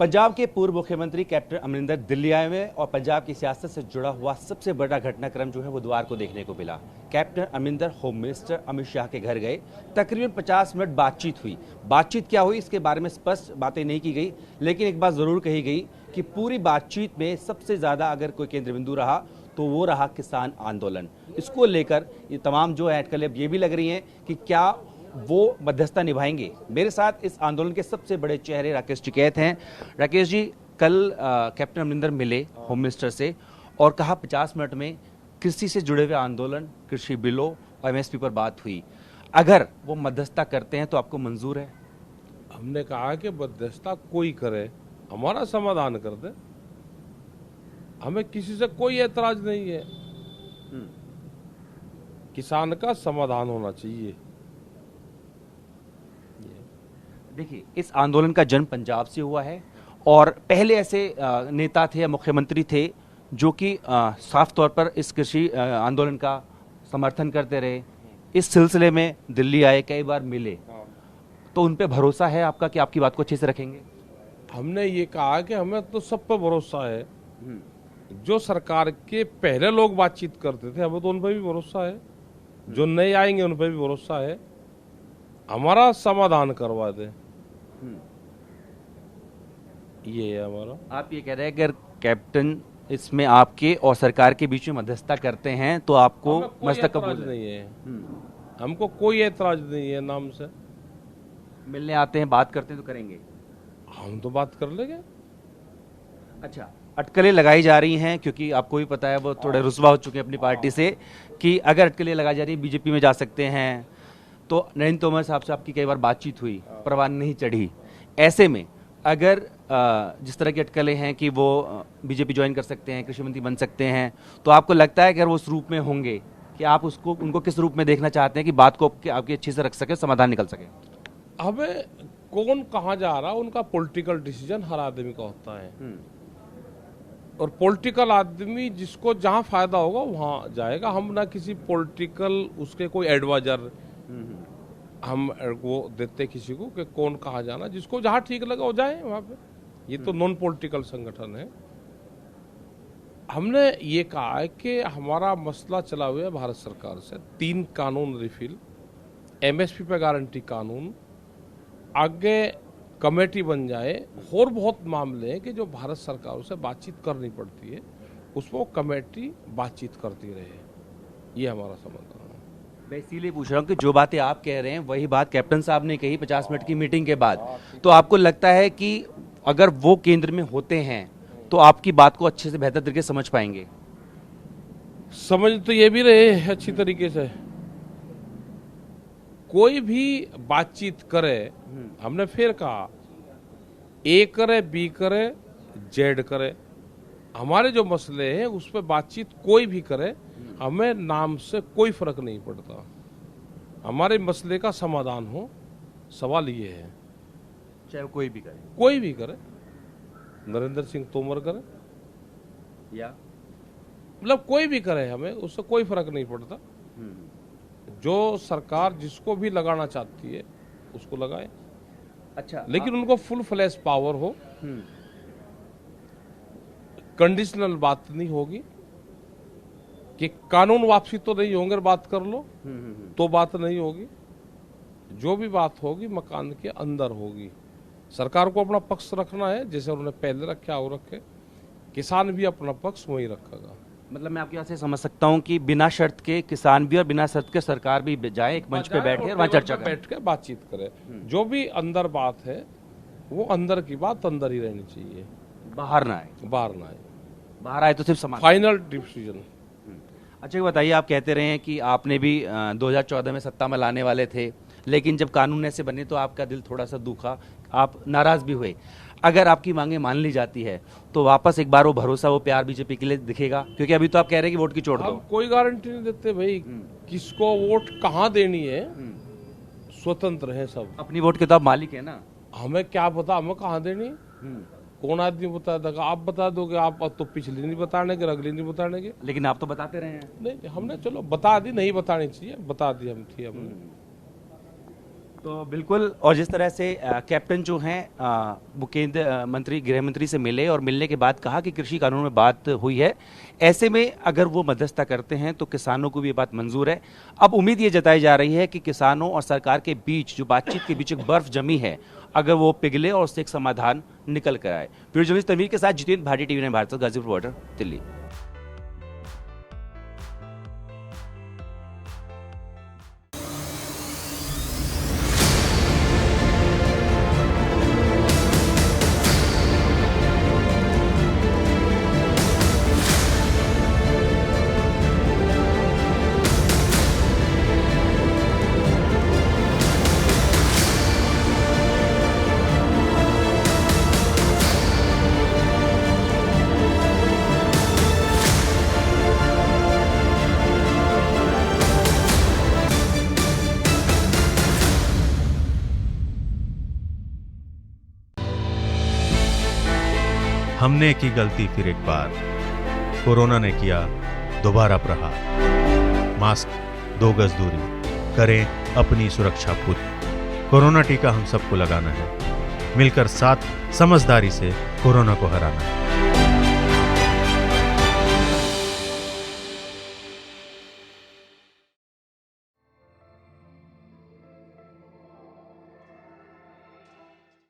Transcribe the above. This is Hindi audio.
पंजाब के पूर्व मुख्यमंत्री कैप्टन अमरिंदर दिल्ली आए हुए हैं और पंजाब की सियासत से जुड़ा हुआ सबसे बड़ा घटनाक्रम जो है बुधवार को देखने को मिला। Captain Amarinder home minister Amit Shah के घर गए। तकरीबन 50 मिनट बातचीत हुई। बातचीत क्या हुई इसके बारे में स्पष्ट बातें नहीं की गई, लेकिन एक बात जरूर कही गई कि पूरी बातचीत में सबसे ज्यादा अगर कोई केंद्र बिंदु रहा तो वो रहा किसान आंदोलन। इसको लेकर ये तमाम जो है अटकलें ये भी लग रही हैं कि क्या वो मध्यस्थता निभाएंगे। मेरे साथ इस आंदोलन के सबसे बड़े चेहरे राकेश टिकैत हैं। राकेश जी, कल कैप्टन अमरिंदर मिले होम मिनिस्टर से और कहा 50 मिनट में कृषि से जुड़े हुए आंदोलन, कृषि बिलों और एमएसपी पर बात हुई। अगर वो मध्यस्थता करते हैं तो आपको मंजूर है? हमने कहा कि मध्यस्थता कोई करे, हमारा समाधान कर दे, हमें किसी से कोई ऐतराज नहीं है। किसान का समाधान होना चाहिए। देखिए, इस आंदोलन का जन्म पंजाब से हुआ है और पहले ऐसे नेता थे या मुख्यमंत्री थे जो कि साफ तौर पर इस कृषि आंदोलन का समर्थन करते रहे। इस सिलसिले में दिल्ली आए, कई बार मिले, तो उन पे भरोसा है आपका कि आपकी बात को अच्छे से रखेंगे? हमने ये कहा कि हमें तो सब पर भरोसा है। जो सरकार के पहले लोग बातचीत करते थे हमें तो उन पर भी भरोसा है, जो नए आएंगे उन पर भी भरोसा है। हमारा समाधान करवा दे, ये है हमारा। आप ये कह रहे हैं अगर कैप्टन इसमें आपके और सरकार के बीच में मध्यस्थता करते हैं तो आपको मस्तक कबूल नहीं है। हमको कोई ऐतराज नहीं है। नाम से मिलने आते हैं, बात करते हैं तो करेंगे, हम तो बात कर लेंगे। अच्छा, अटकलें लगाई जा रही हैं क्योंकि आपको भी पता है वो थोड़े रुस्वा हो चुके हैं अपनी पार्टी से कि अगर अटकलें लगाई जा रही है बीजेपी में जा सकते हैं। तो नरेंद्र तोमर साहब से आपकी कई बार बातचीत हुई, परवान नहीं चढ़ी। ऐसे में अगर जिस तरह की अटकलें हैं कि वो बीजेपी ज्वाइन कर सकते हैं, कृषि मंत्री बन सकते हैं, तो आपको लगता है कि अगर वो उस रूप में होंगे कि आप उनको किस रूप में देखना चाहते हैं कि बात को आपकी अच्छे से रख सके, समाधान निकल सके? हमें कौन कहाँ जा रहा उनका पॉलिटिकल डिसीजन हर आदमी का होता है और पॉलिटिकल आदमी जिसको जहाँ फायदा होगा वहाँ जाएगा। हम ना किसी पॉलिटिकल उसके कोई एडवाइजर हम वो देते किसी को कि कौन कहाँ जाना, जिसको जहाँ ठीक लगा वो जाए वहाँ पे। ये तो नॉन पॉलिटिकल संगठन है। हमने ये कहा है कि हमारा मसला चला हुआ है भारत सरकार से 3 कानून रिफिल, एमएसपी पे गारंटी कानून, आगे कमेटी बन जाए। और बहुत मामले हैं कि जो भारत सरकारों से बातचीत करनी पड़ती है, उसमें कमेटी बातचीत करती रहे। ये हमारा समाधान है। मैं इसीलिए पूछ रहा हूँ कि जो बातें आप कह रहे हैं वही बात कैप्टन साहब ने कही 50 मिनट की मीटिंग के बाद। तो आपको लगता है कि अगर वो केंद्र में होते हैं तो आपकी बात को अच्छे से बेहतर तरीके से समझ पाएंगे? समझ तो ये भी रहे अच्छी तरीके से। कोई भी बातचीत करे, हमने फिर कहा ए करे, बी करे, जेड करे, हमारे जो मसले हैं उस पर बातचीत कोई भी करे, हमें नाम से कोई फर्क नहीं पड़ता। हमारे मसले का समाधान हो। सवाल ये है चाहे कोई भी करे, कोई भी करे, नरेंद्र सिंह तोमर करे या मतलब कोई भी करे, हमें उससे कोई फर्क नहीं पड़ता। जो सरकार जिसको भी लगाना चाहती है उसको लगाए। अच्छा, लेकिन उनको फुल फ्लैश पावर हो, कंडीशनल बात नहीं होगी कि कानून वापसी तो नहीं होंगे, बात कर लो तो बात नहीं होगी। जो भी बात होगी मकान के अंदर होगी। सरकार को अपना पक्ष रखना है, जैसे उन्होंने पहले रखा वो रखे। किसान भी अपना पक्ष वही रखेगा। मतलब मैं आपकी बात से समझ सकता हूँ कि बिना शर्त के किसान भी और बिना शर्त के सरकार भी जाए, एक मंच पे बैठ के वहाँ चर्चा करें, बैठ के बातचीत करे। जो भी अंदर बात है वो अंदर की बात अंदर ही रहनी चाहिए, बाहर ना आए। बाहर ना आए। बाहर आए तो सिर्फ समाधान, फाइनल डिसीजन। अच्छा, ये बताइए, आप कहते रहे हैं कि आपने भी 2014 में सत्ता में लाने वाले थे, लेकिन जब कानून ऐसे बने तो आपका दिल थोड़ा सा दुखा, आप नाराज भी हुए। अगर आपकी मांगे मान ली जाती है तो वापस एक बार वो भरोसा, वो प्यार बीजेपी के लिए दिखेगा? क्योंकि अभी तो आप कह रहे हैं कि वोट की चोट दो। कोई गारंटी नहीं देते भाई किसको वोट कहाँ देनी है। स्वतंत्र है सब, अपनी वोट के तो आप मालिक है ना। हमें क्या पता हमें कहाँ देनी, कौन आदमी बता देगा? आप बता दोगे? आप तो पिछली नहीं बताने के, अगली नहीं बताने के। लेकिन आप तो बताते रहे हैं। नहीं, हमने चलो बता दी, नहीं बतानी चाहिए, बता दी हम थी हमने। तो बिल्कुल, और जिस तरह से कैप्टन जो हैं वो केंद्र मंत्री गृह मंत्री से मिले और मिलने के बाद कहा कि कृषि कानून में बात हुई है, ऐसे में अगर वो मध्यस्थता करते हैं तो किसानों को भी ये बात मंजूर है। अब उम्मीद ये जताई जा रही है कि किसानों और सरकार के बीच जो बातचीत के बीच एक बर्फ जमी है, अगर वो पिघले और उससे एक समाधान निकल कर आए। वीडियो जर्नलिस्ट तनवीर के साथ जितेंद्र भाटी, टीवी 9 भारत, गाजीपुर बॉर्डर, दिल्ली। हमने की गलती फिर एक बार, कोरोना ने किया दोबारा प्रहार। मास्क, 2 गज दूरी, करें अपनी सुरक्षा खुद। कोरोना टीका हम सबको लगाना है, मिलकर साथ समझदारी से कोरोना को हराना है।